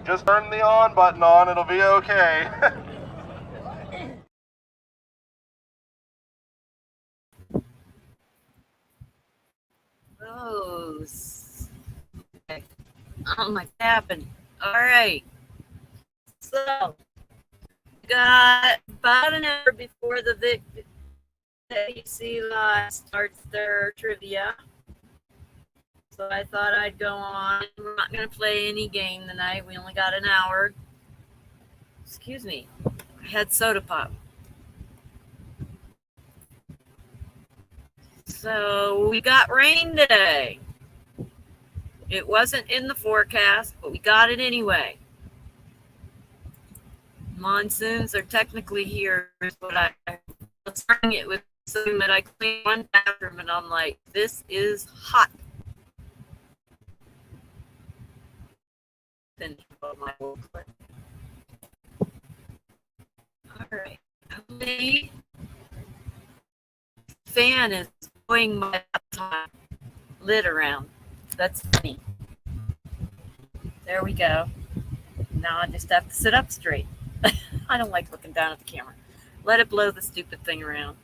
Just turn the on button on, it'll be okay. Oh, okay. Oh my cabin. All right. So, got about an hour before the AUC Live starts their trivia. So I thought I'd go on. We're not going to play any game tonight. We only got an hour. Excuse me. I had soda pop. So we got rain today. It wasn't in the forecast, but we got it anyway. Monsoons are technically here, but I was starting it with something that I cleaned one bathroom, and I'm like, this is hot. All right. The fan is blowing my lid around. That's funny. There we go. Now I just have to sit up straight. I don't like looking down at the camera. Let it blow the stupid thing around.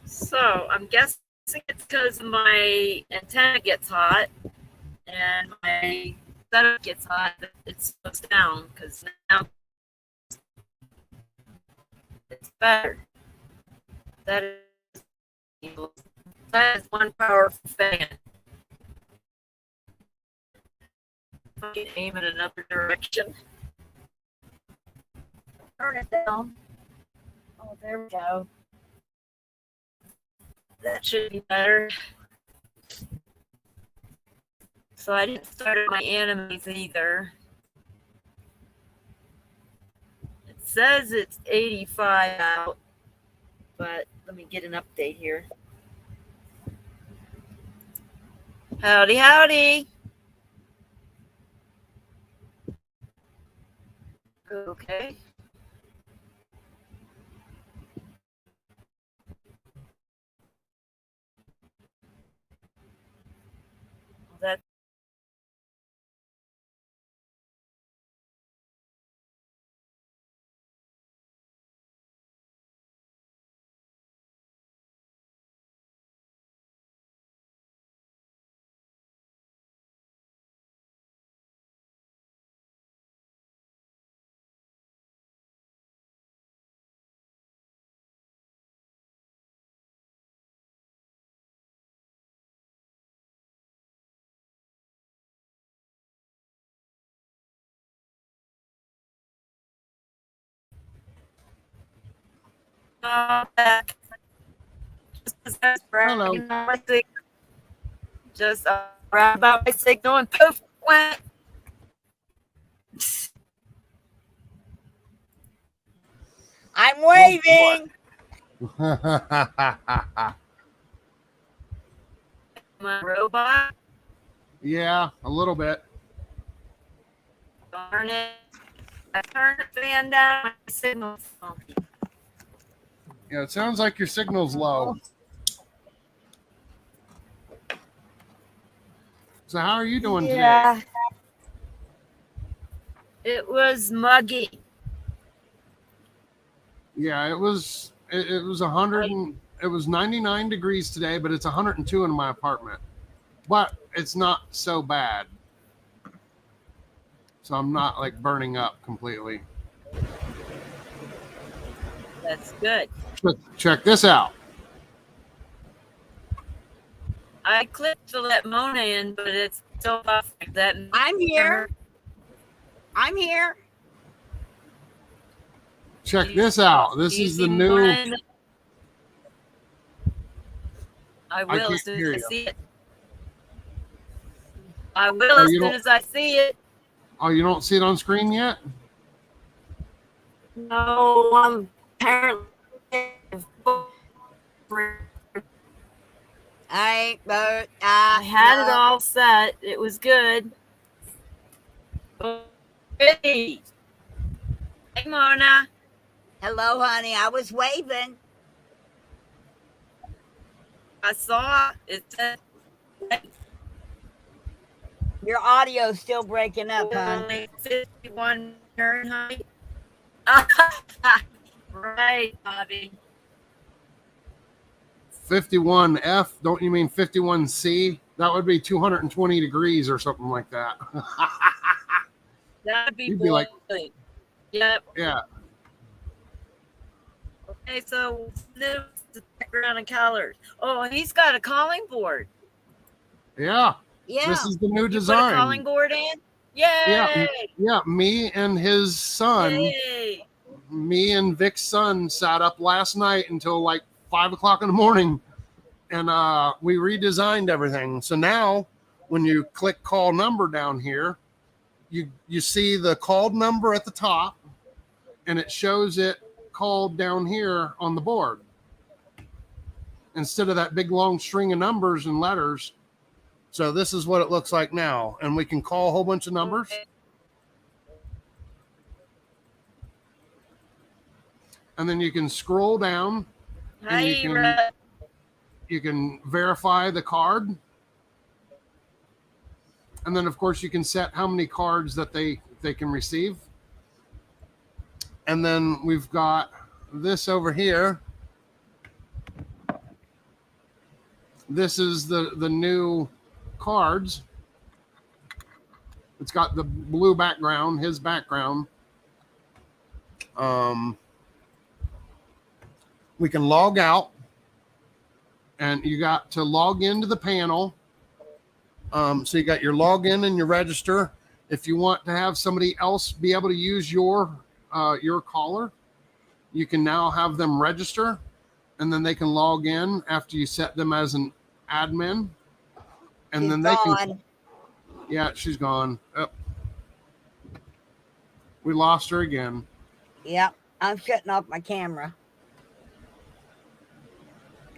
So I'm guessing it's because my antenna gets hot and my setup gets hot. It slows down because now it's better. That is one powerful fan. I can aim in another direction. Turn it down. Oh, there we go. That should be better. So I didn't start my animes either. It says it's 85 out, but let me get an update here. Howdy, howdy. Okay. That back. Hello. Just right about my signal and poof went. I'm waving. My robot. Yeah, a little bit. Darn it. I turned the fan down. My signal's funky. Yeah, it sounds like your signal's low. So how are you doing today? It was muggy. Yeah, it was 100 and it was 99 degrees today, but it's 102 in my apartment. But it's not so bad. So I'm not like burning up completely. That's good. Check this out. I clicked to let Mona in, but it's still off like that. I'm here. I'm here. Check this out. This is the new. I will as soon as I see it. I will Oh, as soon as I see it. Oh, you don't see it on screen yet? No, apparently. I had it all set. It was good. Hey, Mona. Hello, honey. I was waving. I saw it said Your audio's still breaking up, hon. only 51 Fahrenheit. Right, Bobby. 51F, don't you mean 51C? That would be 220 degrees or something like that. That'd be You'd be like- boiling. Yep. Yeah. Okay, so this is the background and colors. Oh, he's got a calling board. Yeah. Yeah. This is the new You put a design. calling board in? Yay! Yeah, me and his son, Yay! me and Vic's son sat up last night until like 5 o'clock in the morning, and we redesigned everything. So now when you click call number down here, you see the called number at the top, and it shows it called down here on the board. Instead of that big long string of numbers and letters. So this is what it looks like now. And we can call a whole bunch of numbers. Okay. And then you can scroll down. Hi, you can- Red. You can verify the card. And then, of course, you can set how many cards that they can receive. And then we've got this over here. This is the new cards. It's got the blue background, his background. We can log out, and you got to log into the panel. So you got your login and your register. If you want to have somebody else be able to use your caller, you can now have them register, and then they can log in after you set them as an admin, and She's then they can. gone. Yeah, she's gone. Oh. We lost her again. Yep. I'm shutting off my camera.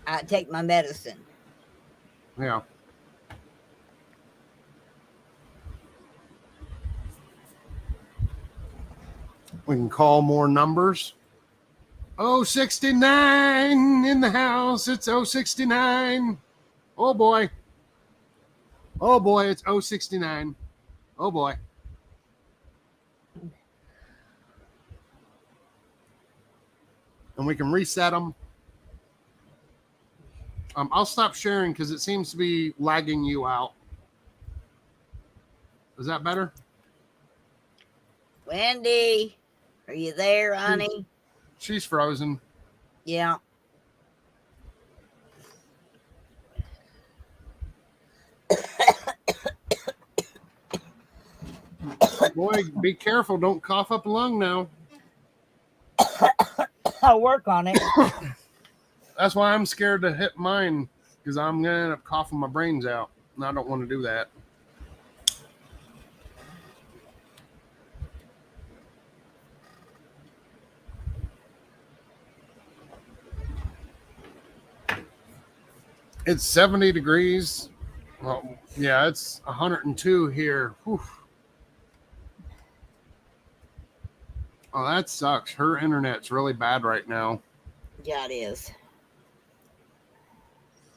I take my medicine. Yeah. We can call more numbers. 069 in the house. It's 069. Oh boy. Oh boy, it's 069. Oh boy. And we can reset them. I'll stop sharing because it seems to be lagging you out. Is that better? Wendy, are you there, honey? She's frozen. Yeah. Boy, be careful. Don't cough up a lung now. I'll work on it. That's why I'm scared to hit mine, because I'm going to end up coughing my brains out. And I don't want to do that. It's 70 degrees. Well, yeah, it's 102 here. Whew. Oh, that sucks. Her internet's really bad right now. Yeah, it is.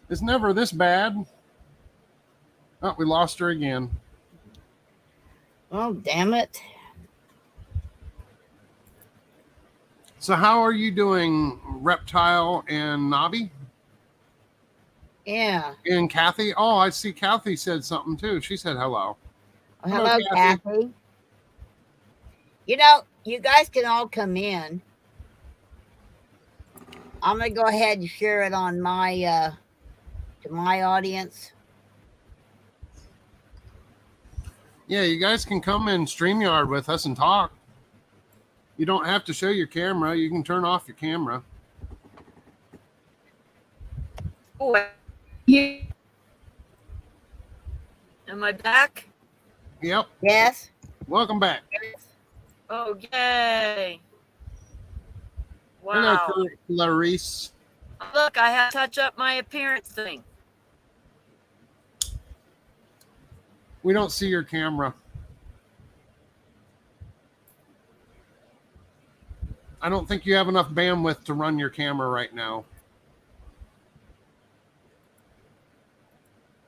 It's never this bad. Oh, we lost her again. Oh, damn it. So how are you doing, Reptile and Nobby? Yeah. And Kathy? Oh, I see Kathy said something too. She said hello. Hello, Kathy. You know, you guys can all come in. I'm gonna go ahead and share it on my to my audience. Yeah, you guys can come in StreamYard with us and talk. You don't have to show your camera. You can turn off your camera. Oh, yeah. Am I back? Yep. Yes. Welcome back. Oh, yay. Hello, Wow. Clarice. Look, I have to touch up my appearance thing. We don't see your camera. I don't think you have enough bandwidth to run your camera right now.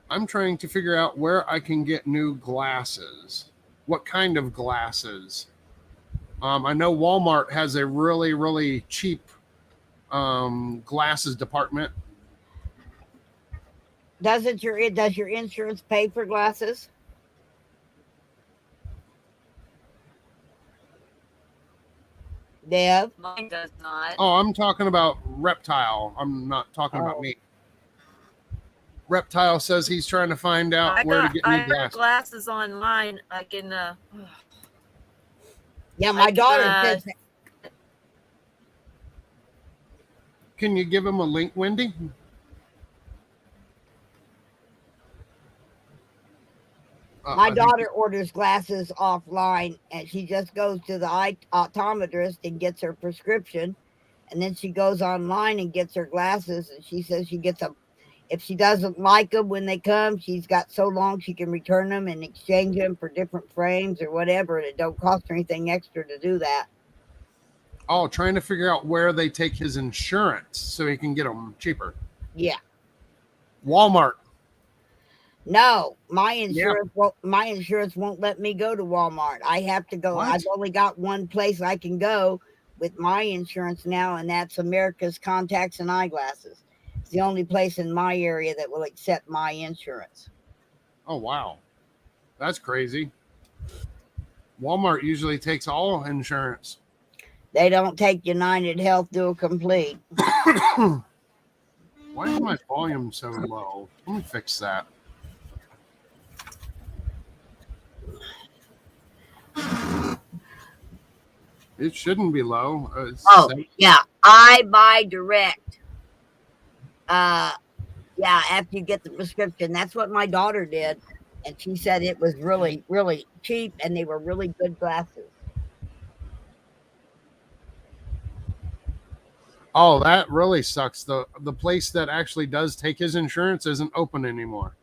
I'm trying to figure out where I can get new glasses. What kind of glasses? I know Walmart has a really, really cheap glasses department. Does your insurance pay for glasses? Dev? Mine does not. Oh, I'm talking about Reptile. I'm not talking about me. Reptile says he's trying to find out where to get new I got glasses. glasses online. I can. Yeah, my daughter says. Can you give him a link, Wendy? My daughter orders glasses offline, and she just goes to the optometrist and gets her prescription, and then she goes online and gets her glasses. And she says she gets them. If she doesn't like them when they come, she's got so long she can return them and exchange them for different frames or whatever, and it don't cost her anything extra to do that. Oh, trying to figure out where they take his insurance so he can get them cheaper. Yeah. Walmart. No, my insurance won't let me go to Walmart. I have to go. What? I've only got one place I can go with my insurance now, and that's America's Contacts and Eyeglasses. It's the only place in my area that will accept my insurance. Oh, wow. That's crazy. Walmart usually takes all insurance. They don't take United Health Dual Complete. Why is my volume so low? Let me fix that. It shouldn't be low. Yeah. I buy direct. Yeah, after you get the prescription. That's what my daughter did. And she said it was really, really cheap and they were really good glasses. Oh, that really sucks. The place that actually does take his insurance isn't open anymore.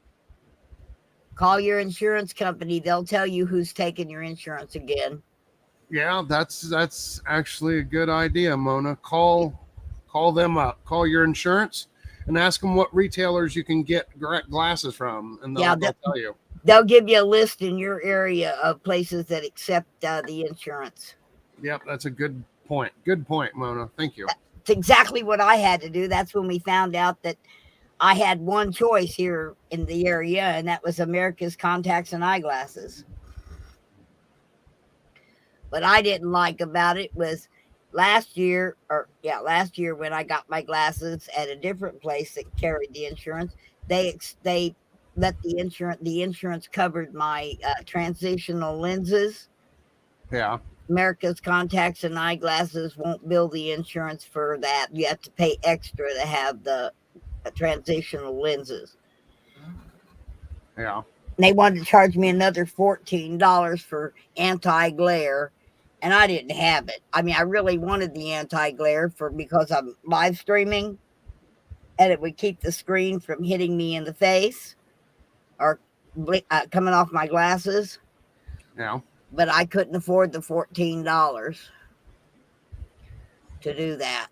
Call your insurance company. They'll tell you who's taking your insurance again. Yeah, that's actually a good idea, Mona. Call them up. Call your insurance and ask them what retailers you can get glasses from, and they'll tell you. They'll give you a list in your area of places that accept the insurance. Yep, that's a good point. Good point, Mona. Thank you. It's exactly what I had to do. That's when we found out that I had one choice here in the area, and that was America's Contacts and Eyeglasses. What I didn't like about it was last year when I got my glasses at a different place that carried the insurance, they let the insurance covered my transitional lenses. Yeah. America's Contacts and Eyeglasses won't bill the insurance for that. You have to pay extra to have the transitional lenses. Yeah. And they wanted to charge me another $14 for anti-glare, and I didn't have it. I mean, I really wanted the anti-glare because I'm live streaming, and it would keep the screen from hitting me in the face or coming off my glasses. Yeah. But I couldn't afford the $14 to do that.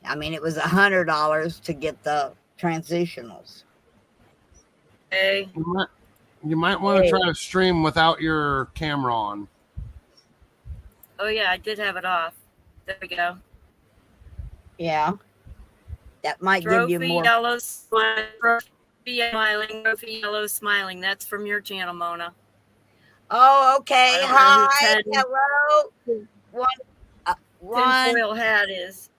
I mean, it was $100 to get the transitionals. Hey. You might want to try to stream without your camera on. Oh yeah, I did have it off. There we go. Yeah. That might give you more. Yellow smiling, trophy yellow smiling. That's from your channel, Mona. Oh, okay. Hi. Hello. Tinfoil hat is.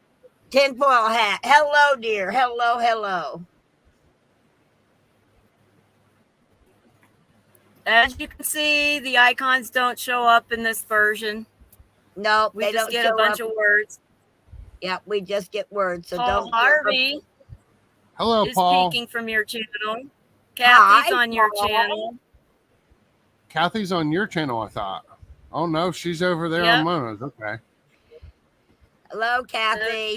Tinfoil hat. Hello, dear. Hello. As you can see, the icons don't show up in this version. No, we just get a bunch of words. Yeah, we just get words. So Paul don't. Harvey. Hello, is Paul. Speaking from your channel. Kathy's on your channel. Kathy's on your channel, I thought. Oh no, she's over there on Mona's. Okay. Hello, Kathy.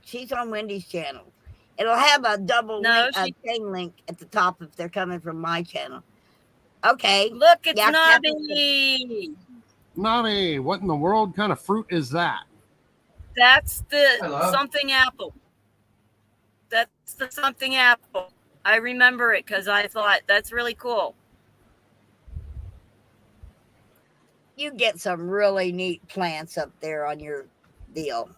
She's on Wendy's channel. It'll have a double chain link at the top if they're coming from my channel. Okay. Look, it's Nobby. Nobby, what in the world kind of fruit is that? That's the something apple. the something apple. I remember it because I thought that's really cool. You get some really neat plants up there on your deal.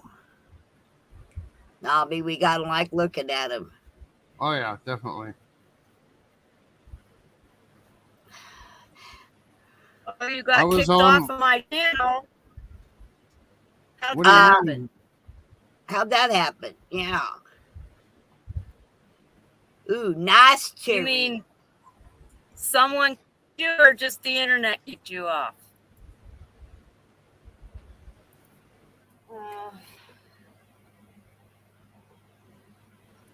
Nobby, we gotta like looking at them. Oh yeah, definitely. Oh, you I got was kicked on- off of my channel. How'd What do you that mean? happen? How'd that happen? Yeah. Ooh, nice cherry. You mean someone kicked you or just the internet kicked you off?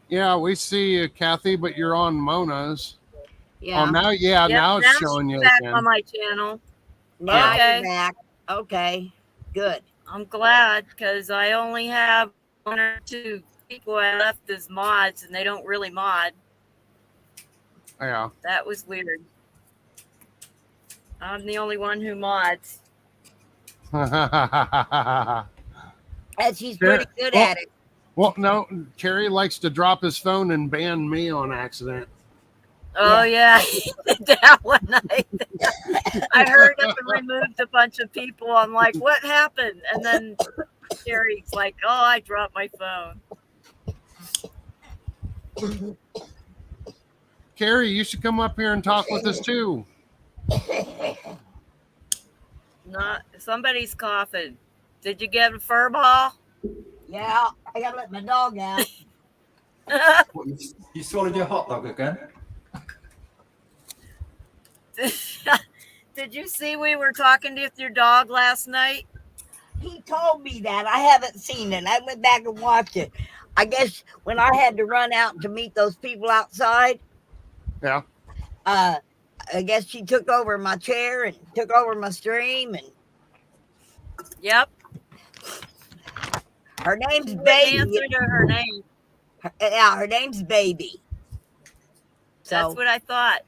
Yeah, we see you, Kathy, but you're on Mona's. Yeah. Oh, now, Yep, now it's showing she's you back again. on my channel. Now Okay. you're back. Okay. Good. I'm glad because I only have 1 or 2 people I left as mods and they don't really mod. Yeah. That was weird. I'm the only one who mods. And she's pretty good Well- at it. Well, no, Kerry likes to drop his phone and ban me on accident. Oh yeah, he did that one night. I hurried up and removed a bunch of people. I'm like, what happened? And then Jerry's like, oh, I dropped my phone. Kerry, you should come up here and talk with us too. Not somebody's coughing. Did you get a fur ball? Yeah, I gotta let my dog out. What, you swallowed your hot dog again? Did you see we were talking with your dog last night? He told me that. I haven't seen it. I went back and watched it. I guess when I had to run out to meet those people outside, Yeah. I guess she took over my chair and took over my stream, and Yep. her name's Wouldn't Baby. answer to her name. Yeah, her name's Baby. So That's what I thought.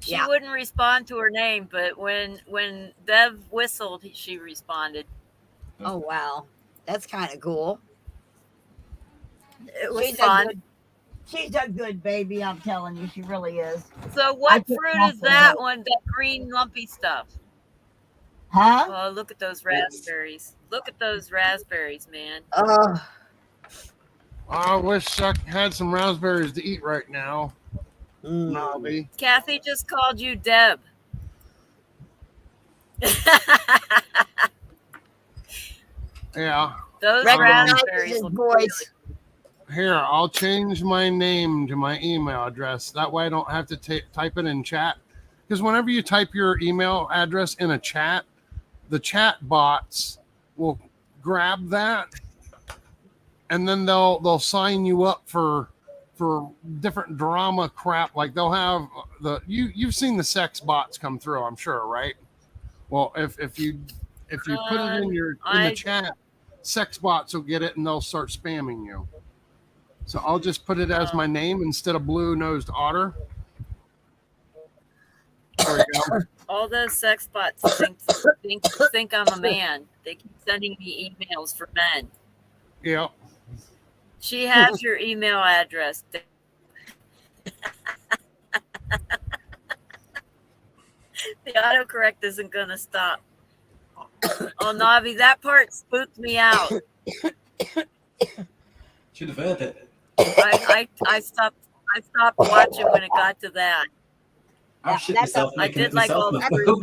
She Yeah. wouldn't respond to her name, but when Bev whistled, she responded. oh wow, that's kind of cool. It was She's fun. She's a good baby. I'm telling you, she really is. So I what took fruit off is the that hook. one? That green lumpy stuff. Huh? Oh, look at those raspberries. Look at those raspberries, man. I wish I had some raspberries to eat right now. Nobby. Kathy just called you Deb. Yeah. Those Recognizes raspberries his look voice. Here, I'll change my name to my email address. That way I don't have to type it in chat. Because whenever you type your email address in a chat, the chat bots will grab that and then they'll sign you up for different drama crap. Like they'll have you've seen the sex bots come through, I'm sure, right? Well, if you put it in the chat, sex bots will get it and they'll start spamming you. So I'll just put it as my name instead of Blue-Nosed Otter. There we go. All those sex bots think I'm a man. They keep sending me emails for men. Yeah. She has your email address. The autocorrect isn't going to stop. Oh, Navi, that part spooked me out. Should have heard it. I stopped watching when it got to that. I shit that's myself I making did it like myself. all the fruit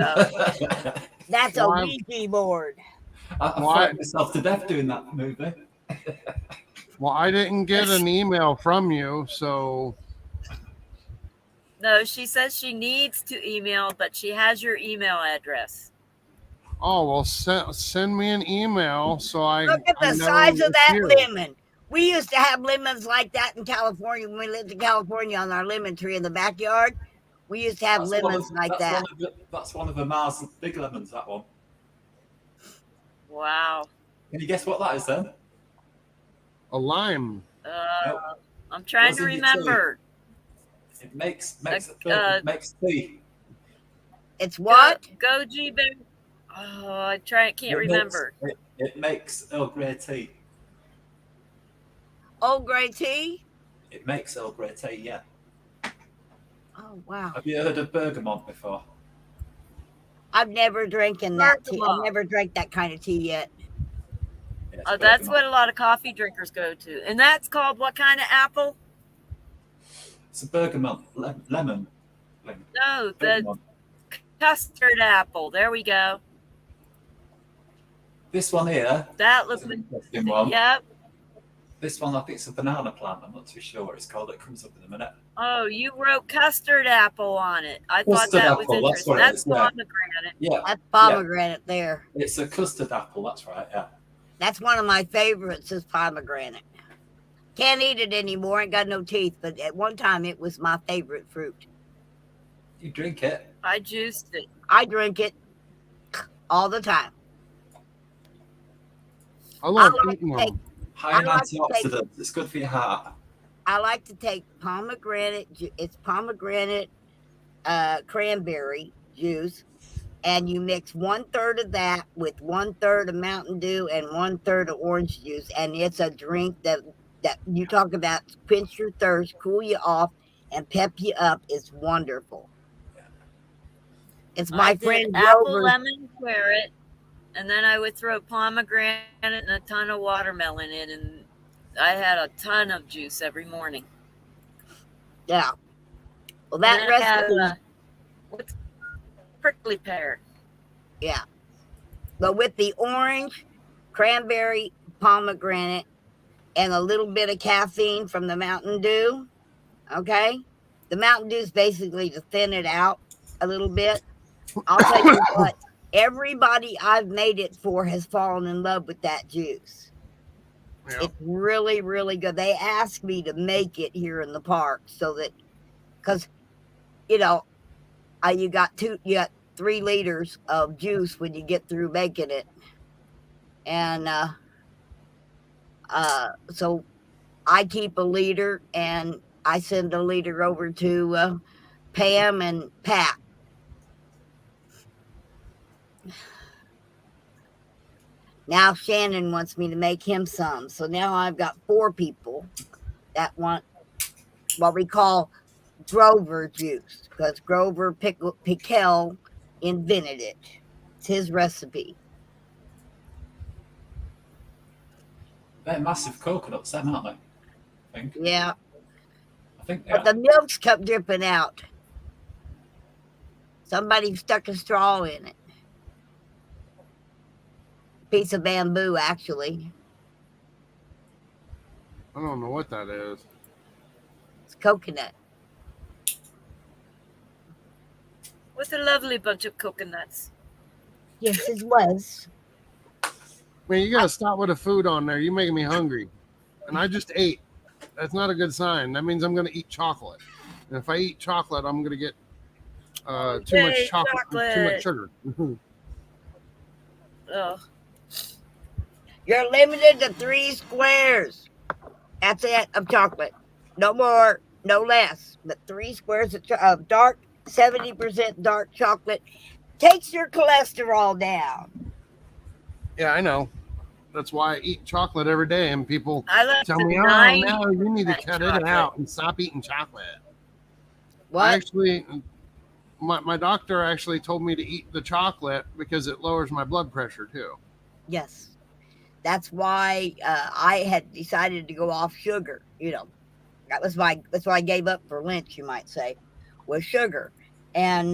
That's a Why- Ouija board. I frightened myself to death doing that movie. Well, I didn't get an email from you, so No, she says she needs to email, but she has your email address. well, send me an email so I Look at I the know size of it's that you. lemon. We used to have lemons like that in California when we lived in California on our lemon tree in the backyard. We used to have lemons like that. That's one of the Mars big lemons, that one. Wow. Can you guess what that is then? A lime. I'm trying What's to in your tea? remember. It makes tea. It's what? Goji Bear. Oh, I can't remember. It makes Earl Grey tea. Old Grey tea? It makes Earl Grey tea, yeah. Oh wow. Have you heard of bergamot before? I've never drinking that tea. I've Bergamot. never drank that kind of tea yet. Yeah, it's Oh, that's bergamot. what a lot of coffee drinkers go to. And that's called what kind of apple? It's a bergamot lemon. No, the Bergamot. custard apple. There we go. This one here That is looks an interesting one. Yep. This one, I think it's a banana plant. I'm not too sure what it's called. It comes up in a minute. Oh, you wrote custard apple on it. I thought Custard that was apple, that's interesting. what it That's is, yeah. pomegranate. Yeah, That's pomegranate there. it's a custard apple. That's right. Yeah. That's one of my favorites is pomegranate. Can't eat it anymore. Ain't got no teeth, but at one time it was my favorite fruit. You drink it. I juiced it. I drink it all the time. I love like eating to take- them. High in I like to antioxidants. It's good for your heart. I like to take pomegranate. It's pomegranate, cranberry juice, and you mix 1/3 of that with 1/3 of Mountain Dew and 1/3 of orange juice, and it's a drink that you talk about quench your thirst, cool you off, and pep you up. It's wonderful. It's my I did friend apple, Grover. lemon, carrot, and then I would throw pomegranate and a ton of watermelon in, and I had a ton of juice every morning. Yeah. Well, And that then I had, recipe. what's prickly pear. Yeah. But with the orange, cranberry, pomegranate, and a little bit of caffeine from the Mountain Dew, okay? The Mountain Dew is basically to thin it out a little bit. I'll tell you what, everybody I've made it for has fallen in love with that juice. Yeah. It's really, really good. They asked me to make it here in the park so that, because, you know, you got 3 liters of juice when you get through making it. And so I keep a liter and I send a liter over to Pam and Pat. Now Shannon wants me to make him some. So now I've got 4 people that want what we call Grover juice, because Grover Pickell invented it. It's his recipe. They're massive coconuts, them, aren't they? I think. Yeah. I think they But are. the milk's kept dripping out. Somebody stuck a straw in it. Piece of bamboo, actually. I don't know what that is. It's coconut. With a lovely bunch of coconuts. Yes, it was. Man, you gotta stop with the food on there. You're making me hungry. And I just ate. That's not a good sign. That means I'm gonna eat chocolate. And if I eat chocolate, I'm gonna get too Yay, much chocolate, too chocolate. much sugar. Oh, You're limited to 3 squares. That's it, of chocolate. No more, no less. But 3 squares of dark, 70% dark chocolate takes your cholesterol down. Yeah, I know. That's why I eat chocolate every day, and people I left tell the me, "Oh, 90 no, you need to cut it chocolate. out and stop eating chocolate." What? I actually, my doctor actually told me to eat the chocolate because it lowers my blood pressure too. Yes. That's why I had decided to go off sugar. You know, that's why I gave up for Lent, you might say, was sugar. And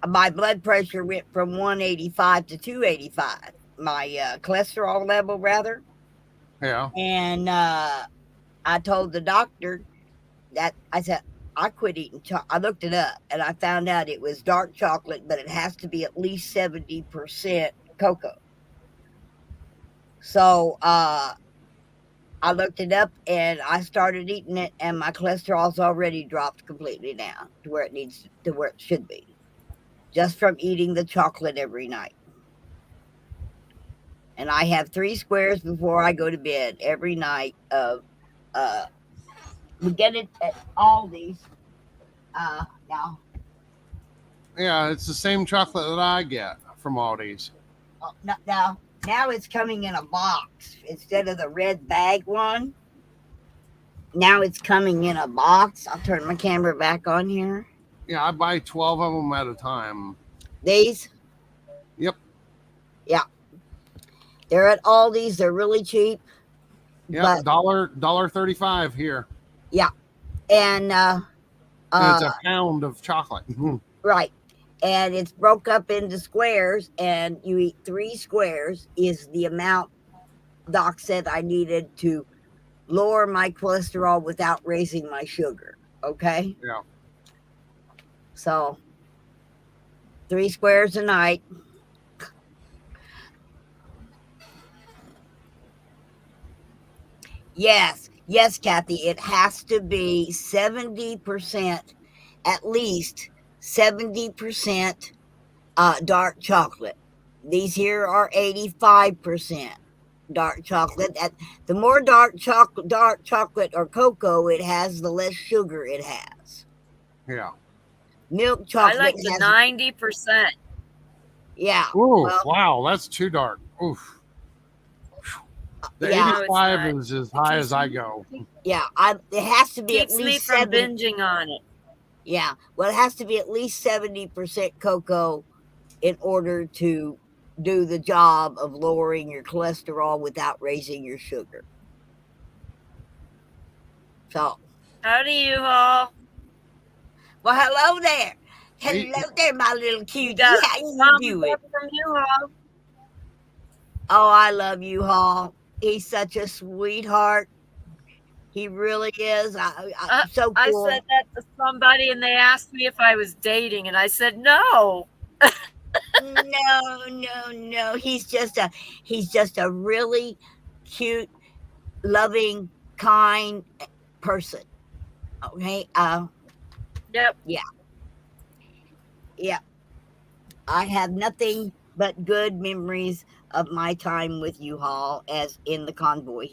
my blood pressure went from 185 to 285. My cholesterol level, rather. Yeah. And I told the doctor that I said, I quit eating chocolate. I looked it up and I found out it was dark chocolate, but it has to be at least 70% cocoa. So I looked it up and I started eating it, and my cholesterol's already dropped completely down to where it needs to where it should be, just from eating the chocolate every night. And I have 3 squares before I go to bed every night of we get it at Aldi's now. Yeah, it's the same chocolate that I get from Aldi's. Now it's coming in a box instead of the red bag one. now it's coming in a box. I'll turn my camera back on here. Yeah, I buy 12 of them at a time. These? Yep. Yeah. They're at Aldi's. They're really cheap. Yeah, But, $1.35 here. and And it's a pound of chocolate. right. And it's broke up into squares, and you eat 3 squares is the amount Doc said I needed to lower my cholesterol without raising my sugar. Okay. Yeah. So 3 squares a night. Yes, Kathy. It has to be 70%, at least 70% dark chocolate. These here are 85% dark chocolate. The more dark chocolate or cocoa it has, the less sugar it has. Yeah. Milk I chocolate like the has 90%. yeah. Ooh, Well, wow, that's too dark. Oof. The Yeah. 85 No, is as high as I go. yeah. It has to be Keeps at me least from 70. binging on it. Yeah. Well, it has to be at least 70% cocoa in order to do the job of lowering your cholesterol without raising your sugar. So, Howdy, you all. well, hello there. Hey. Hello there, my little You cutie. got How you thumbs doing? up from you all. Oh, I love you, Hall. He's such a sweetheart. He really is. So cool. I said that to somebody, and they asked me if I was dating, and I said no. No. He's just a really cute, loving, kind person. Okay. Yep. Yeah. I have nothing but good memories of my time with U-Haul as in the convoy.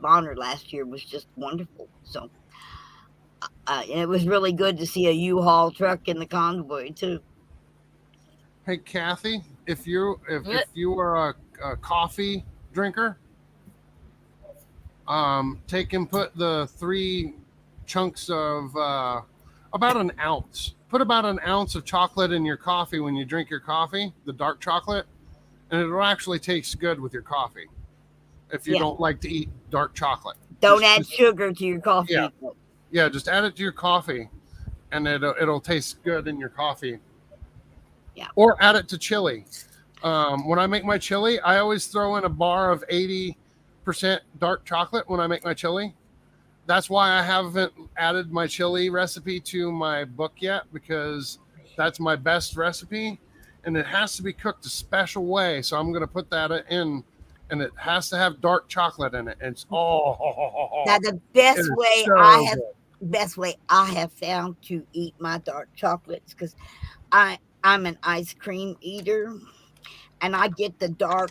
Bonner last year was just wonderful. So, and it was really good to see a U-Haul truck in the convoy too. Hey, Kathy, if you are a coffee drinker, take and put the 3 chunks of about an ounce. Put about an ounce of chocolate in your coffee when you drink your coffee, the dark chocolate, and it'll actually taste good with your coffee. If you Yeah. don't like to eat dark chocolate, Don't Just- add just- sugar to your coffee. Yeah. yeah, just add it to your coffee, and it'll taste good in your coffee. Yeah. Or add it to chili. When I make my chili, I always throw in a bar of 80% dark chocolate when I make my chili. That's why I haven't added my chili recipe to my book yet, because that's my best recipe, and it has to be cooked a special way. So I'm going to put that in, and it has to have dark chocolate in it. It's Now the best it is way so good. I have found to eat my dark chocolates, because I'm an ice cream eater, and I get the dark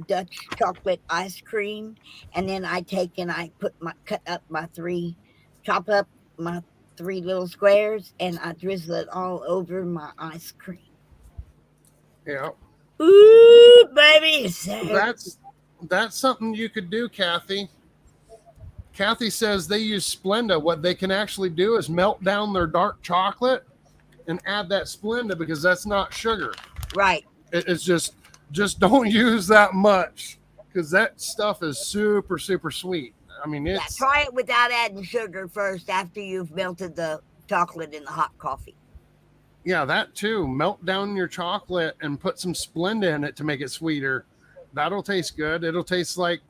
Dutch chocolate ice cream, and then I chop up my 3 little squares, and I drizzle it all over my ice cream. Yeah. Ooh, baby, so That's something you could do, Kathy. Kathy says they use Splenda. What they can actually do is melt down their dark chocolate and add that Splenda, because that's not sugar. right. It's just don't use that much, because that stuff is super, super sweet. I mean, Yeah, it's try it without adding sugar first after you've melted the chocolate in the hot coffee. yeah, that too. Melt down your chocolate and put some Splenda in it to make it sweeter. That'll taste good. It'll taste like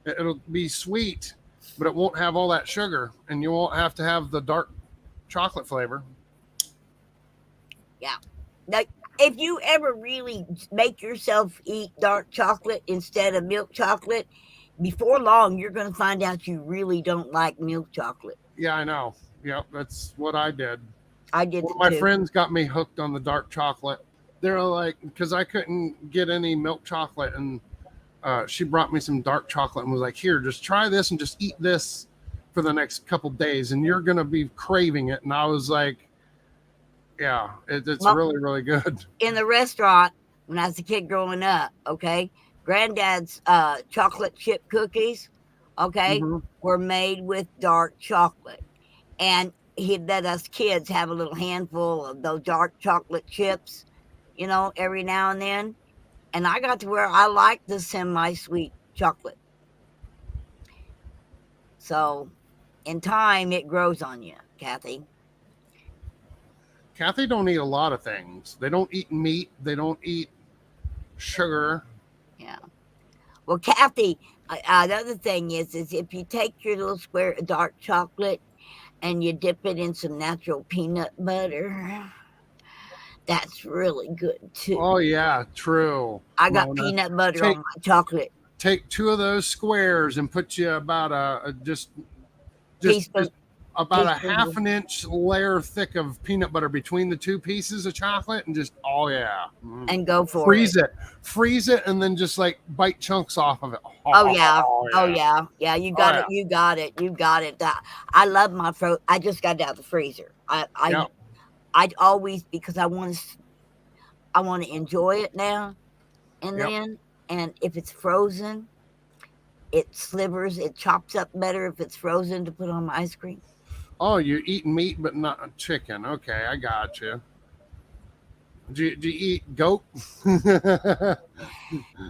it'll be sweet, but it won't have all that sugar, and you won't have to have the dark chocolate flavor. Now, if you ever really make yourself eat dark chocolate instead of milk chocolate, before long, you're going to find out you really don't like milk chocolate. Yeah, I know. Yep, that's what I did. I did One of it my too. friends got me hooked on the dark chocolate. They're like, because I couldn't get any milk chocolate, and she brought me some dark chocolate and was like, here, just try this and just eat this for the next couple days, and you're going to be craving it. And I was like, yeah, it's Well- really, really good. In the restaurant, when I was a kid growing up, okay, Granddad's chocolate chip cookies okay, Mhm. were made with dark chocolate. And he let us kids have a little handful of those dark chocolate chips, every now and then. And I got to where I like the semi-sweet chocolate. So in time, it grows on you, Kathy. Kathy don't eat a lot of things. They don't eat meat. They don't eat sugar. Yeah. Well, Kathy, another thing is if you take your little square of dark chocolate and you dip it in some natural peanut butter, that's really good too. Oh yeah, true. I got Mona. peanut butter Take- on my chocolate. Take 2 of those squares and put you about just about a half an inch layer thick of peanut butter between the 2 pieces of chocolate, and just And go for freeze it, and then just like bite chunks off of it. Oh yeah. Yeah. You got it. You got it. You got it. I love my I just got it out of the freezer. I'd always, because I want to enjoy it now and then. And if it's frozen, it slivers. It chops up better if it's frozen to put on my ice cream. Oh, you eat meat but not chicken. Okay, I got you. Do you eat goat?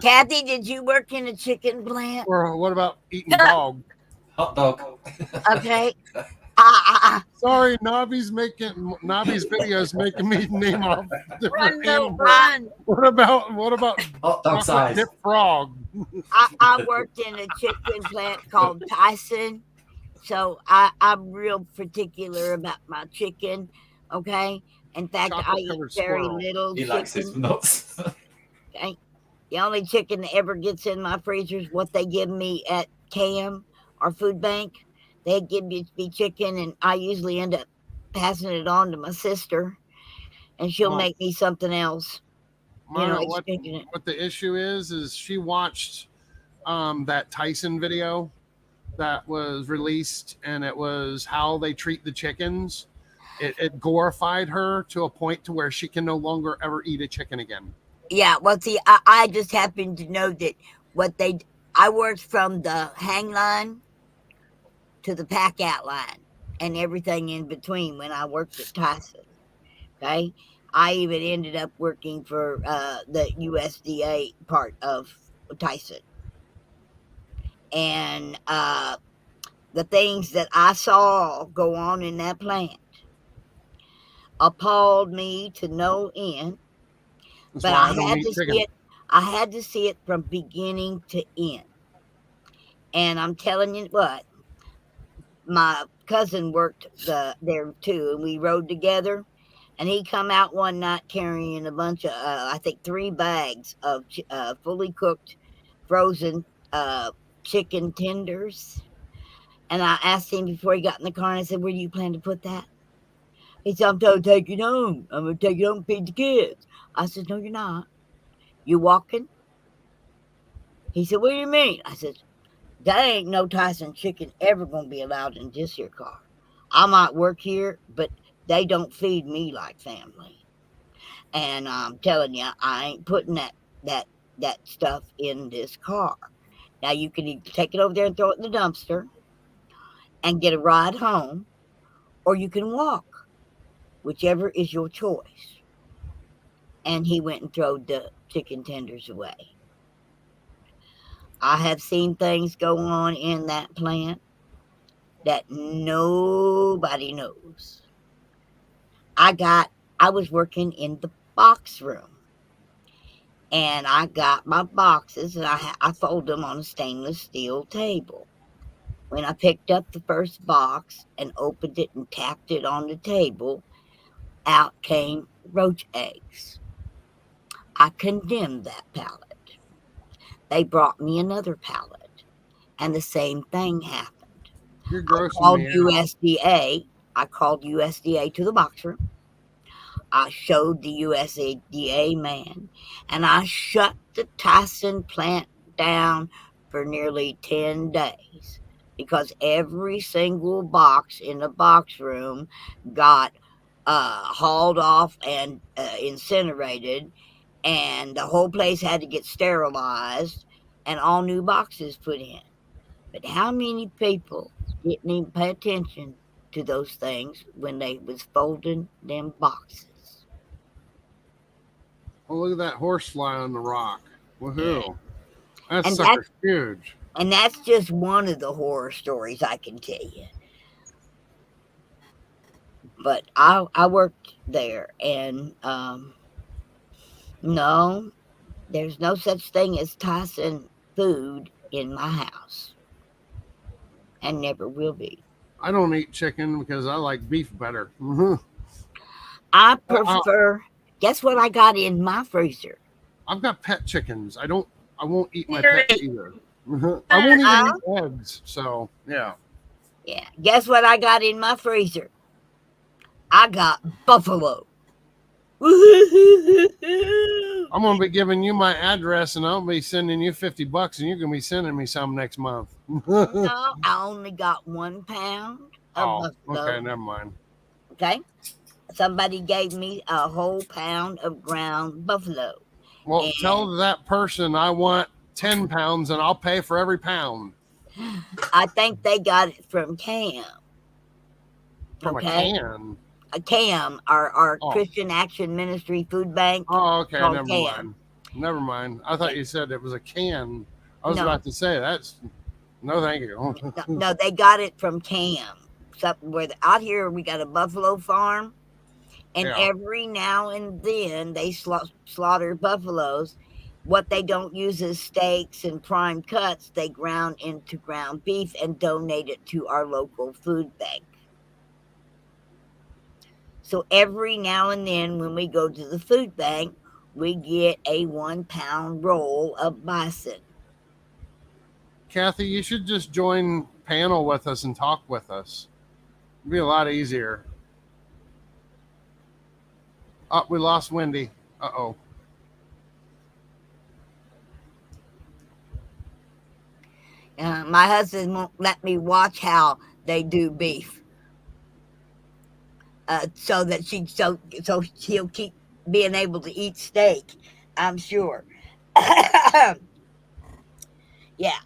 Kathy, did you work in a chicken plant? Or what about eating dog? Hot dog. Okay. Sorry, Navi's videos making me name off different animals. Run. What about Hot dog size. dip frog? I worked in a chicken plant called Tyson. So I'm real particular about my chicken. Okay. In fact, I eat very little He likes his chicken. nuts. Okay. The only chicken that ever gets in my freezer is what they give me at CAM or Food Bank. They give me chicken, and I usually end up passing it on to my sister, and she'll make me something else. Mona, what exchanging it. the issue is she watched that Tyson video that was released, and it was how they treat the chickens. It glorified her to a point to where she can no longer ever eat a chicken again. Yeah, well, see, I just happen to know that I worked from the hang line to the pack out line and everything in between when I worked at Tyson. Okay. I even ended up working for the USDA part of Tyson. And the things that I saw go on in that plant appalled me to no end. That's But why I don't had eat to chicken. see it. I had to see it from beginning to end. And I'm telling you what, my cousin worked there too, and we rode together. And he come out one night carrying a bunch of, I think 3 bags of fully cooked, frozen chicken tenders. And I asked him before he got in the car, and I said, "Where do you plan to put that?" He said, "I'm going to take it home. I'm going to take it home and feed the kids." I said, "No, you're not. You walking?" He said, "What do you mean?" I said, "That ain't no Tyson chicken ever going to be allowed in this here car. I might work here, but they don't feed me like family. And I'm telling you, I ain't putting that stuff in this car. Now you can either take it over there and throw it in the dumpster and get a ride home, or you can walk, whichever is your choice." And he went and threw the chicken tenders away. I have seen things go on in that plant that nobody knows. I was working in the box room, and I got my boxes, and I fold them on a stainless steel table. When I picked up the first box and opened it and tapped it on the table, out came roach eggs. I condemned that pallet. They brought me another pallet, and the same thing happened. You're I grossing called me out. USDA. I called USDA to the box room. I showed the USDA man, and I shut the Tyson plant down for nearly 10 days because every single box in the box room got hauled off and incinerated, and the whole place had to get sterilized and all new boxes put in. But how many people didn't even pay attention to those things when they was folding them boxes? Oh, look at that horsefly on the rock. Woohoo. That And sucker's huge. And that's just one of the horror stories I can tell you. But I worked there, and no, there's no such thing as tossing food in my house, and never will be. I don't eat chicken because I like beef better. Mhm. I prefer. Guess what I got in my freezer? I've got pet chickens. I won't eat my pets either. Mhm. I won't even eat eggs. So yeah. Yeah. Guess what I got in my freezer? I got buffalo. I'm gonna be giving you my address, and I'll be sending you $50, and you're gonna be sending me some next month. No, I only got 1 pound of buffalo. Okay, never mind. Okay. Somebody gave me a whole pound of ground buffalo. Well, tell that person I want 10 pounds, and I'll pay for every pound. I think they got it from CAM. From a can. CAM, our Christian Action Ministry Food Bank. Oh, okay, called never CAM. mind. Never mind. I thought you said it was a can. I was No. about to say that's no, thank you. No, they got it from CAM. Something where out here we got a buffalo farm, and Yeah. every now and then they slaughter buffaloes. What they don't use is steaks and prime cuts. They ground into ground beef and donate it to our local food bank. So every now and then when we go to the food bank, we get a 1 pound roll of bison. Kathy, you should just join panel with us and talk with us. It'd be a lot easier. Oh, we lost Wendy. Uh-oh. My husband won't let me watch how they do beef. So he'll keep being able to eat steak, I'm sure. Yeah.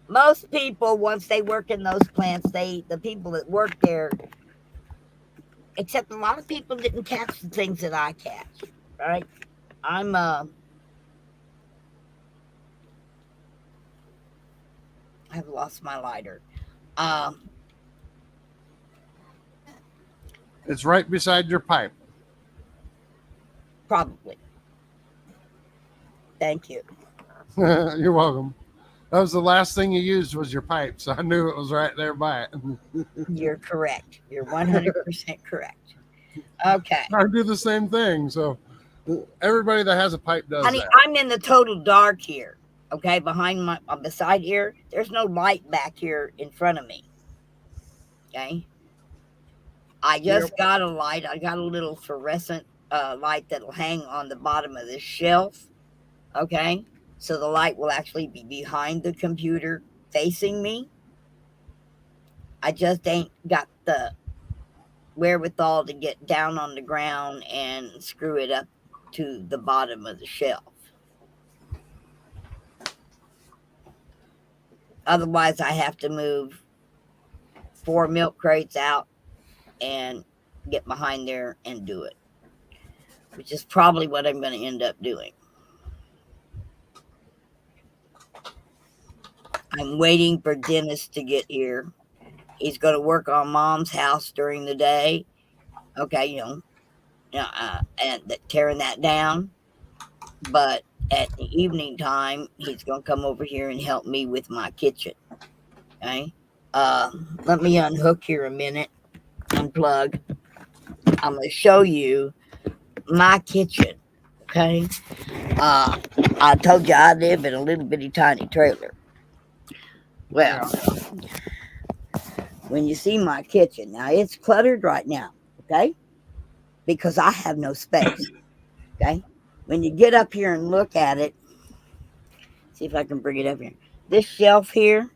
Most people, once they work in those plants, the people that work there, except a lot of people didn't catch the things that I catch, right? I've lost my lighter. It's right beside your pipe. Probably. Thank you. You're welcome. That was the last thing you used was your pipe, so I knew it was right there by it. You're correct. You're 100% correct. Okay. I do the same thing. So everybody that has a pipe does Honey, that. I'm in the total dark here. Okay, beside here, there's no light back here in front of me. Okay. I just got a light. I got a little fluorescent light that'll hang on the bottom of this shelf. Okay. So the light will actually be behind the computer facing me. I just ain't got the wherewithal to get down on the ground and screw it up to the bottom of the shelf. Otherwise, I have to move 4 milk crates out and get behind there and do it, which is probably what I'm going to end up doing. I'm waiting for Dennis to get here. He's going to work on Mom's house during the day. Okay, and tearing that down. But at the evening time, he's going to come over here and help me with my kitchen. Okay. Let me unhook here a minute. Unplug. I'm going to show you my kitchen. Okay. I told you I live in a little bitty tiny trailer. Well, when you see my kitchen, now it's cluttered right now, okay? Because I have no space, okay? When you get up here and look at it, see if I can bring it up here. This shelf here,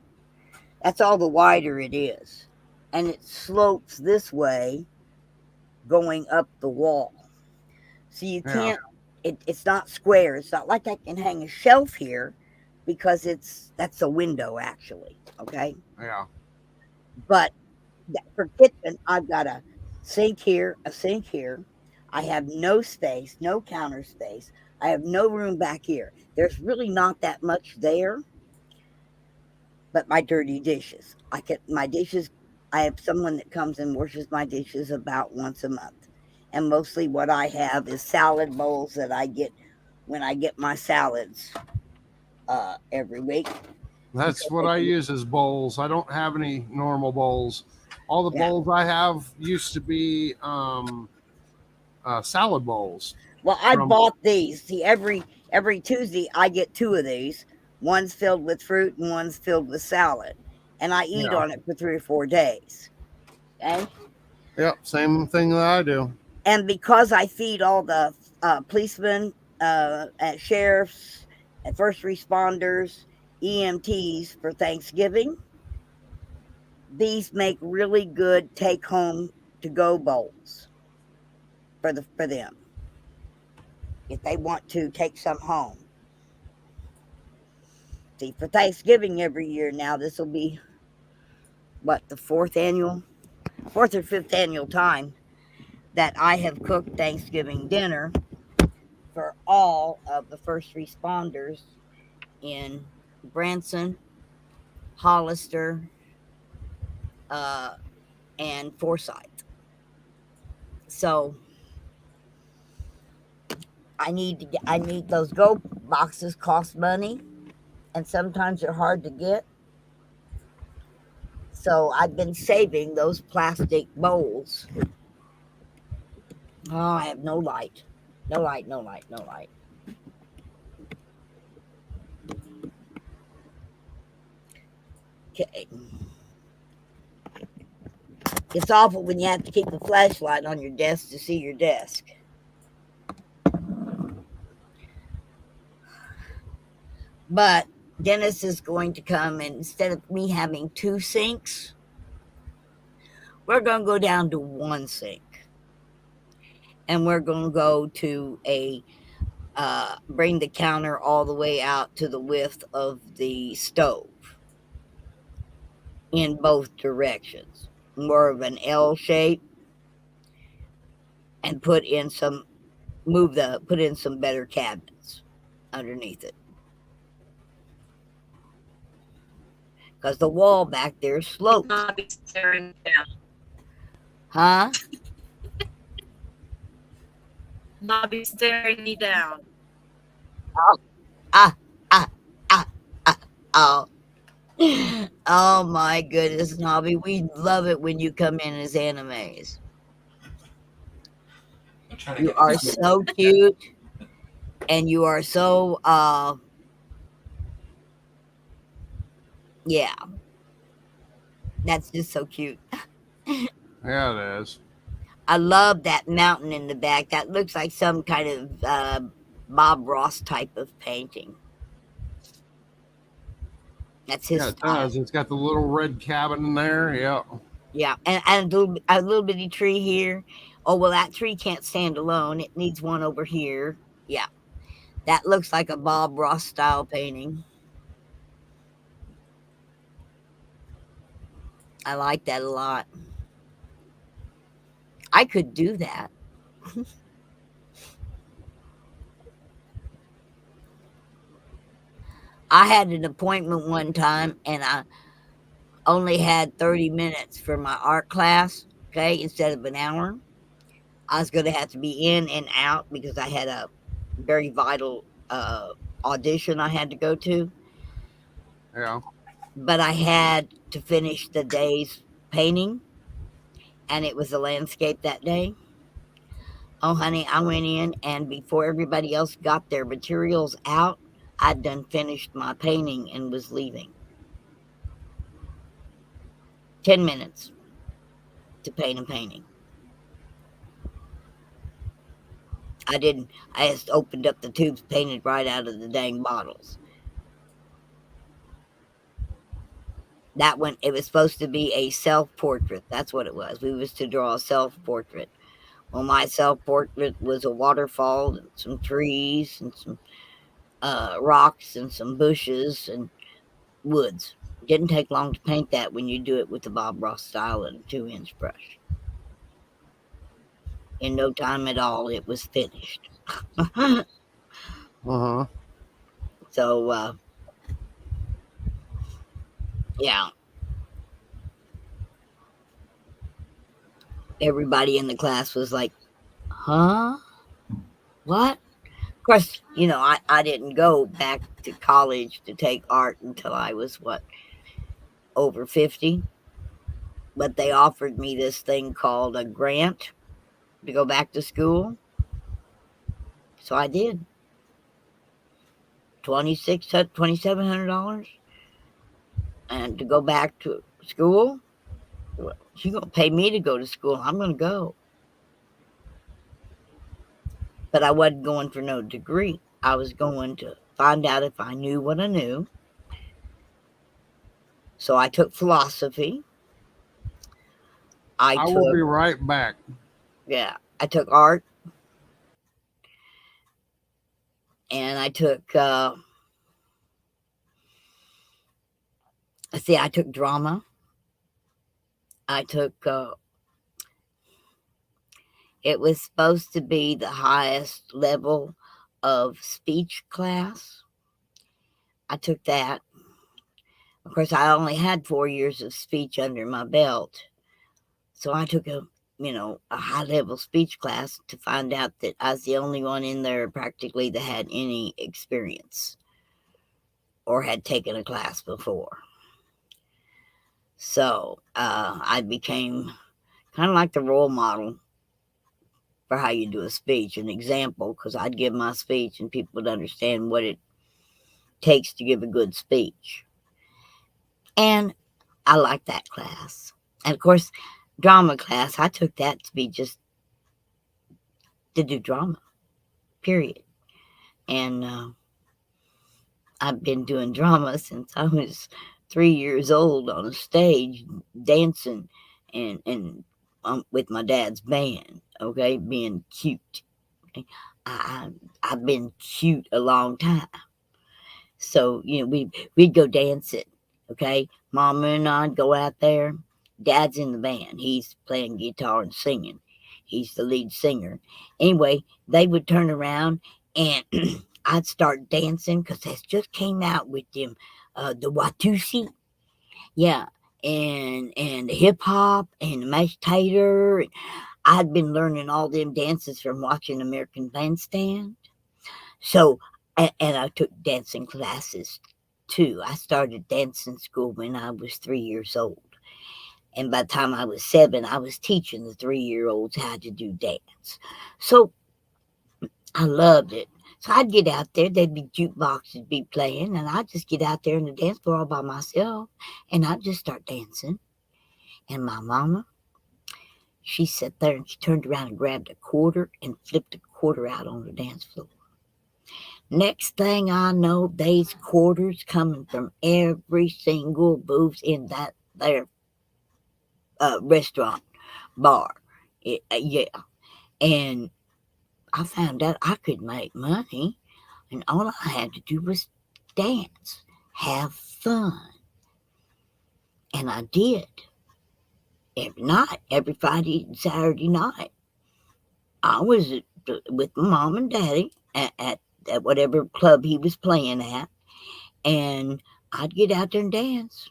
that's all the wider it is. And it slopes this way going up the wall. So you can't, it's not square. It's not like I can hang a shelf here because that's a window actually. Okay. Yeah. But for kitchen, I've got a sink here, a sink here. I have no space, no counter space. I have no room back here. There's really not that much there. But my dirty dishes. I get my dishes. I have someone that comes and washes my dishes about once a month. And mostly what I have is salad bowls that I get when I get my salads every week. That's what I use as bowls. I don't have any normal bowls. All the Yeah. bowls I have used to be salad bowls. Well, I From- bought these. See, every Tuesday I get 2 of these. One's filled with fruit and one's filled with salad. And I eat Yeah. on it for 3 or 4 days. Okay? Yep, same thing that I do. And because I feed all the policemen, sheriffs, and first responders, EMTs for Thanksgiving, these make really good take-home to-go bowls for them if they want to take some home. See, for Thanksgiving every year now, this will be what, the 4th or 5th annual time that I have cooked Thanksgiving dinner for all of the first responders in Branson, Hollister, and Forsyth. So I need those go boxes. Cost money, and sometimes they're hard to get. So I've been saving those plastic bowls. Oh, I have no light. No light. Okay. It's awful when you have to keep a flashlight on your desk to see your desk. But Dennis is going to come, and instead of me having 2 sinks, we're going to go down to 1 sink. And we're going to go to bring the counter all the way out to the width of the stove in both directions. More of an L shape, and put in some better cabinets underneath it. Because the wall back there slopes. Not be staring down. Huh? Not be staring me down. Oh. Oh my goodness, Nobby. We love it when you come in as animes. I'm trying to You get are this- so cute. And you are so yeah. That's just so cute. Yeah, it is. I love that mountain in the back. That looks like some kind of Bob Ross type of painting. That's his Yeah, it style. does. It's got the little red cabin in there. Yeah. Yeah, and a little bitty tree here. Oh, well, that tree can't stand alone. It needs one over here. Yeah, that looks like a Bob Ross style painting. I like that a lot. I could do that. I had an appointment one time, and I only had 30 minutes for my art class, okay, instead of an hour. I was going to have to be in and out because I had a very vital audition I had to go to. Yeah. But I had to finish the day's painting, and it was a landscape that day. Oh, honey, I went in, and before everybody else got their materials out, I'd done finished my painting and was leaving. 10 minutes to paint a painting. I just opened up the tubes, painted right out of the dang bottles. That one, it was supposed to be a self-portrait. That's what it was. We was to draw a self-portrait. Well, my self-portrait was a waterfall and some trees and some rocks and some bushes and woods. Didn't take long to paint that when you do it with the Bob Ross style and a 2-inch brush. In no time at all, it was finished. Uh-huh. So, yeah. Everybody in the class was like, huh? What? Of course, you know, I didn't go back to college to take art until I was, over 50. But they offered me this thing called a grant to go back to school. So I did. $2,700. And to go back to school, well, you're going to pay me to go to school. I'm going to go. But I wasn't going for no degree. I was going to find out if I knew what I knew. So I took philosophy. I will be right back. Yeah, I took art. And I took, I took drama. I took, it was supposed to be the highest level of speech class. I took that. Of course, I only had 4 years of speech under my belt. So I took a high level speech class to find out that I was the only one in there practically that had any experience or had taken a class before. So I became kind of like the role model for how you do a speech, an example, because I'd give my speech and people would understand what it takes to give a good speech. And I liked that class. And of course, drama class, I took that to be just to do drama, period. And I've been doing drama since I was 3 years old on a stage dancing and with my dad's band, okay, being cute. Okay? I've been cute a long time. So, we'd go dancing, okay? Mama and I'd go out there. Dad's in the band. He's playing guitar and singing. He's the lead singer. Anyway, they would turn around and I'd start dancing because they just came out with them, the Watusi. Yeah. And the hip hop and the mashed tater. I'd been learning all them dances from watching American Bandstand. So, and I took dancing classes too. I started dancing school when I was 3 years old. And by the time I was 7, I was teaching the 3-year-olds how to do dance. So I loved it. So I'd get out there, there'd be jukeboxes be playing, and I'd just get out there on the dance floor all by myself, and I'd just start dancing. And my mama, she sat there and she turned around and grabbed a quarter and flipped a quarter out on the dance floor. Next thing I know, there's quarters coming from every single booth in that there restaurant, bar. Yeah. And I found out I could make money, and all I had to do was dance, have fun. And I did. Every night, every Friday and Saturday night. I was with my mom and daddy at whatever club he was playing at, and I'd get out there and dance,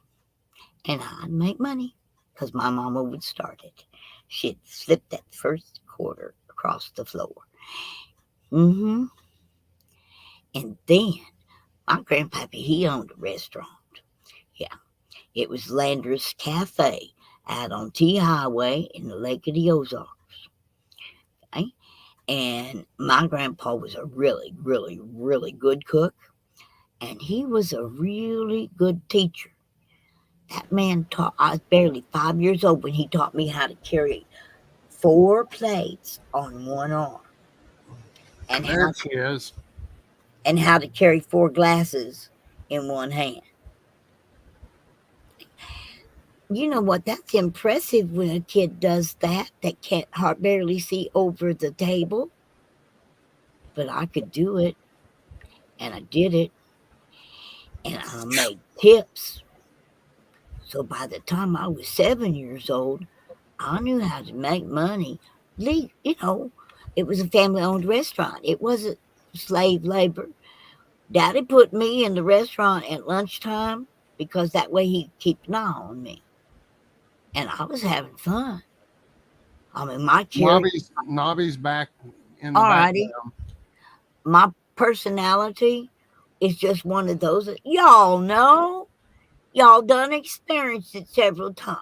and I'd make money because my mama would start it. She'd slip that first quarter across the floor. And then my grandpappy, he owned a restaurant. Yeah, it was Landers Cafe out on T Highway in the Lake of the Ozarks. Okay? And my grandpa was a really, really, really good cook. And he was a really good teacher. That man taught, I was barely 5 years old when he taught me how to carry 4 plates on one arm. And there she is. And how to carry 4 glasses in one hand. You know what? That's impressive when a kid does that can't barely see over the table. But I could do it. And I did it, and I made tips. So by the time I was 7 years old, I knew how to make money. You know, it was a family-owned restaurant. It wasn't slave labor. Daddy put me in the restaurant at lunchtime because that way he'd keep an eye on me. And I was having fun. I mean, my character. Nobby's back in the Alrighty. background. My personality is just one of those that y'all know. Y'all done experienced it several times.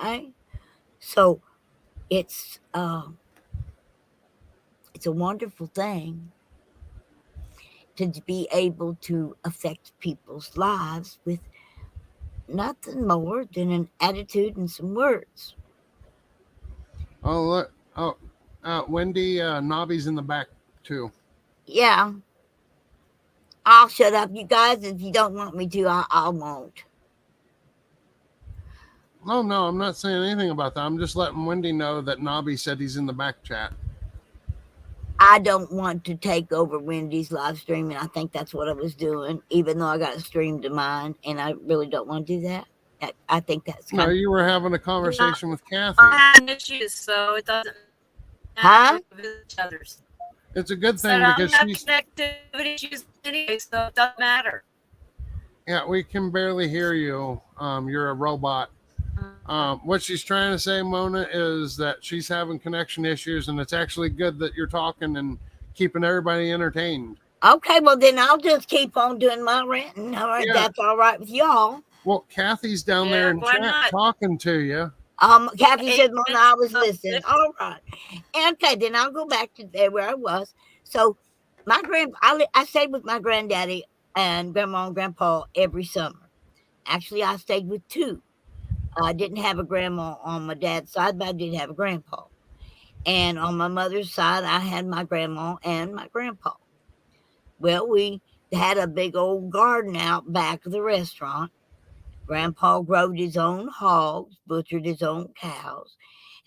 Right? So it's a wonderful thing to be able to affect people's lives with nothing more than an attitude and some words. Oh, look. Oh, Wendy, Nobby's in the back too. Yeah. I'll shut up, you guys. If you don't want me to, I won't. Oh, no, I'm not saying anything about that. I'm just letting Wendy know that Nobby said he's in the back chat. I don't want to take over Wendy's live stream, and I think that's what I was doing, even though I got a stream to mine, and I really don't want to do that. I think that's No, you were having a conversation with Kathy. I have issues, so it doesn't Huh? with each other's. It's a good thing But because I'm she's. not connectivity issues anyway, so it doesn't matter. Yeah, we can barely hear you. You're a robot. What she's trying to say, Mona, is that she's having connection issues, and it's actually good that you're talking and keeping everybody entertained. Okay, well, then I'll just keep on doing my ranting. All right, Yeah. that's all right with y'all. Well, Kathy's down Yeah, there in why chat not? talking to you. Kathy said, Mona, I was listening. All right. Okay, then I'll go back to there where I was. So I stayed with my granddaddy and grandma and grandpa every summer. Actually, I stayed with two. I didn't have a grandma on my dad's side, but I did have a grandpa. And on my mother's side, I had my grandma and my grandpa. Well, we had a big old garden out back of the restaurant. Grandpa growed his own hogs, butchered his own cows,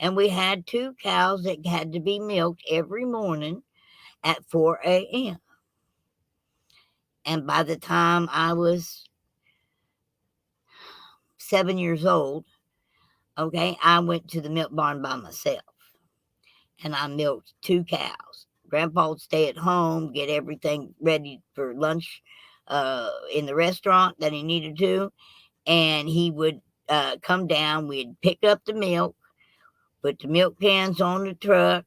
and we had 2 cows that had to be milked every morning at 4 a.m. And by the time I was 7 years old, okay, I went to the milk barn by myself, and I milked 2 cows. Grandpa would stay at home, get everything ready for lunch in the restaurant that he needed to, and he would come down. We'd pick up the milk, put the milk cans on the truck.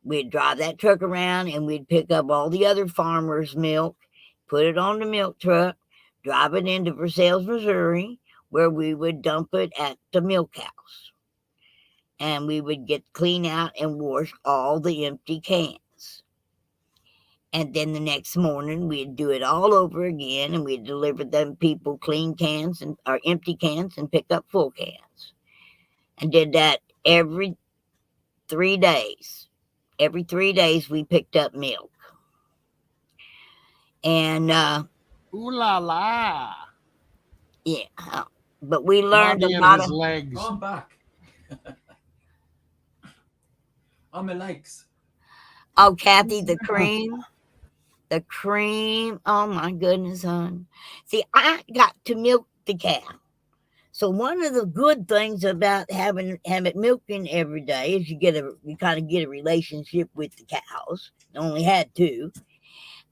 We'd drive that truck around, and we'd pick up all the other farmers' milk, put it on the milk truck, drive it into Versailles, Missouri, where we would dump it at the milk house. And we would get clean out and wash all the empty cans. And then the next morning, we'd do it all over again, and we'd deliver them people clean cans or empty cans and pick up full cans. And did that every 3 days. Every 3 days, we picked up milk. And Ooh la la. yeah, but we learned Nobby a and lot his of. legs. Oh, I'm back. On my legs. Oh, Kathy, the cream. The cream. Oh my goodness, hon. See, I got to milk the cow. So one of the good things about having it milking every day is you kind of get a relationship with the cows. I only had 2.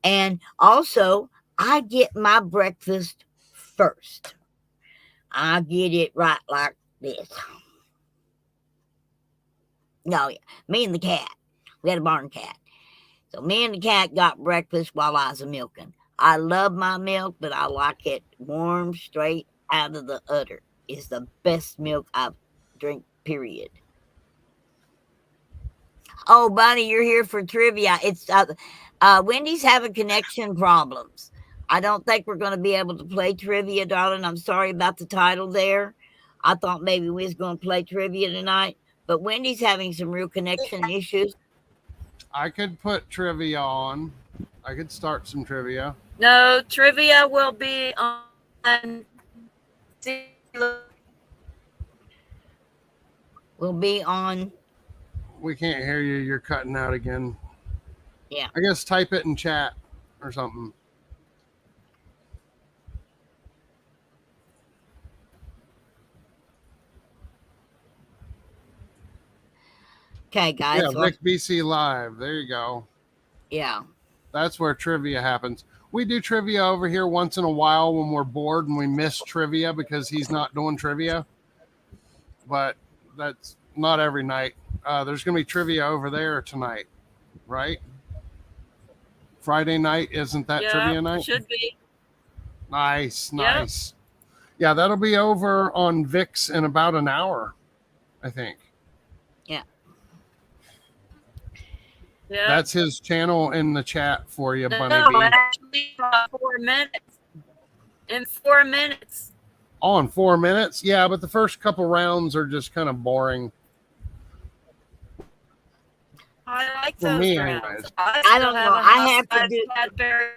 And also I get my breakfast first. I get it right like this. No, yeah. Me and the cat. We had a barn cat. So me and the cat got breakfast while I was milking. I love my milk, but I like it warm, straight out of the udder. It's the best milk I've drank, period. Oh, Bonnie, you're here for trivia. It's Wendy's having connection problems. I don't think we're going to be able to play trivia, darling. I'm sorry about the title there. I thought maybe we was going to play trivia tonight, but Wendy's having some real connection issues. I could put trivia on. I could start some trivia. No, trivia will be on. Will be on. We can't hear you. You're cutting out again. Yeah. I guess type it in chat. or something. Okay, guys. Yeah, so- Vic BC Live. There you go. yeah. That's where trivia happens. We do trivia over here once in a while when we're bored and we miss trivia because he's not doing trivia. But that's not every night. There's going to be trivia over there tonight, right? Friday night, isn't that trivia night? Should be. Nice, Yep. nice. Yeah, that'll be over on VIX in about an hour, I think. Yeah. That's his channel in the chat for you, Bunny No, B. actually, 4 minutes. In 4 minutes. Oh, in 4 minutes? Yeah, but the first couple rounds are just kind of boring. I like For those me, rounds. anyways. I don't know. I have to do. Cadbury.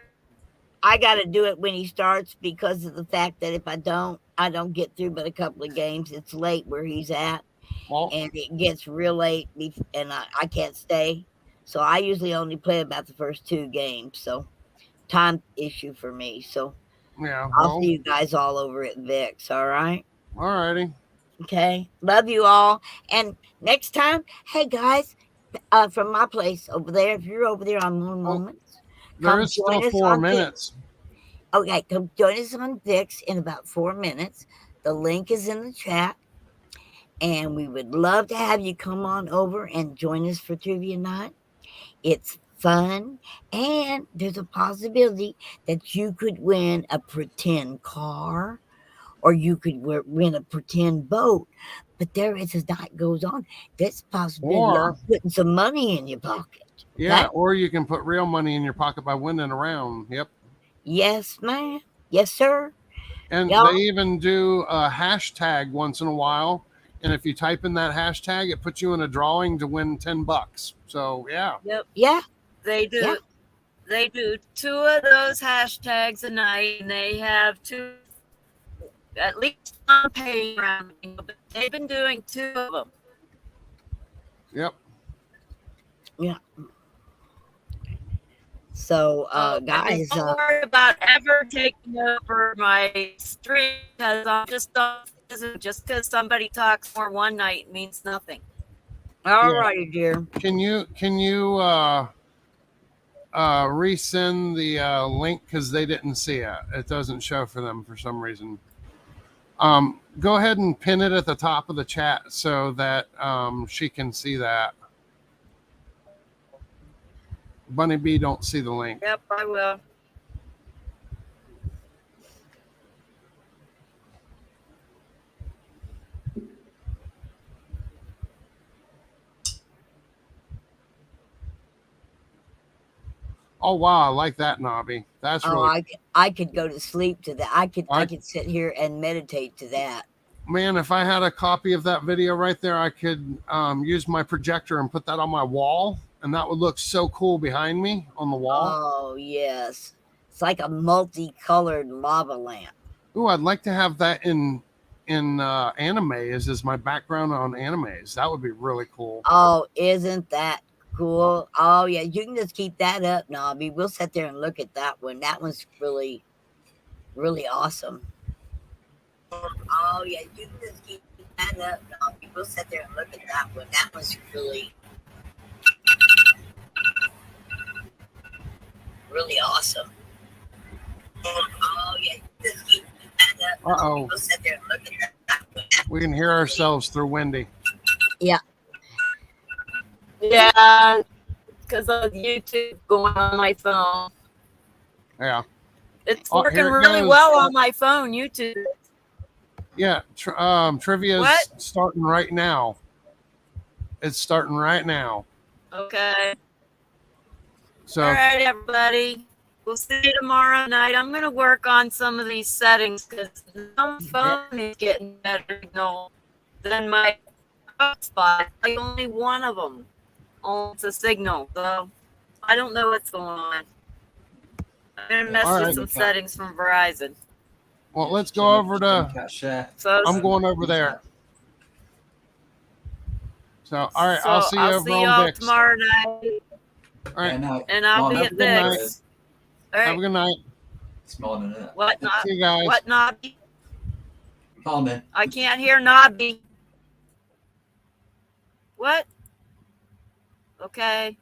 I got to do it when he starts because of the fact that if I don't get through but a couple of games. It's late where he's at, Well, and it gets real late, and I can't stay. So I usually only play about the first 2 games. So time issue for me. So yeah. I'll Well, see you guys all over at VIX. All right. all righty. Okay. Love you all. And next time, hey guys, from my place over there, if you're over there on Moon Moments, There come is join still us 4 on VIX. minutes. Okay, come join us on VIX in about 4 minutes. The link is in the chat. And we would love to have you come on over and join us for trivia night. It's fun. And there's a possibility that you could win a pretend car or you could win a pretend boat. But there is, as night goes on, there's a possibility of putting some money in your pocket. Yeah, Okay? or you can put real money in your pocket by winning a round. Yep. Yes, ma'am. Yes, sir. And Y'all- they even do a hashtag once in a while. And if you type in that hashtag, it puts you in a drawing to win $10. So yeah. Yep. Yeah. They do. Yeah. They do 2 of those hashtags a night, and they have 2, at least one pay round. But they've been doing 2 of them. Yep. So, guys, don't worry about ever taking over my stream because I'm just because somebody talks more one night means nothing. all righty, dear. Can you resend the link because they didn't see it? It doesn't show for them for some reason. Go ahead and pin it at the top of the chat so that she can see that. Bunny B don't see the link. Yep, I will. Oh wow, I like that, Nobby. That's really I could go to sleep to that. I could sit here and meditate to that. man. If I had a copy of that video right there, I could use my projector and put that on my wall, and that would look so cool behind me on the wall. Oh yes, it's like a multicolored lava lamp. Ooh, I'd like to have that in anime as my background on animes. That would be really cool. Oh, isn't that cool? Oh yeah, you can just keep that up, Nobby. We'll sit there and look at that one. That one's really, really awesome. Oh yeah, you can just keep that up, Nobby. We'll sit there and look at that one. That one's really, really awesome. Oh yeah, you can just keep that up. Uh-oh. We'll sit there and look at that one. We can hear ourselves through Wendy. Yeah, because of YouTube going on my phone. Yeah. It's Oh, working here it really goes. well on my phone, YouTube. Yeah. Trivia is What? starting right now. It's starting right now. Okay. So All right, everybody. We'll see you tomorrow night. I'm going to work on some of these settings because my phone is getting better signal than my hotspot. Like only one of them owns a signal. So I don't know what's going on. I'm going to mess All with right. some settings from Verizon. well, let's go over to. Share. So I'm going over there. So all right, so I'll see you over on y'all VIX. tomorrow night, All right. Yeah, no, and I'll Well, be have at a good night. VIX. All Have right. a good night. This morning, isn't it? What not? See you guys. What Nobby? Morning. I can't hear Nobby. What? Okay.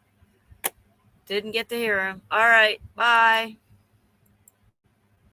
Didn't get to hear him. All right. Bye.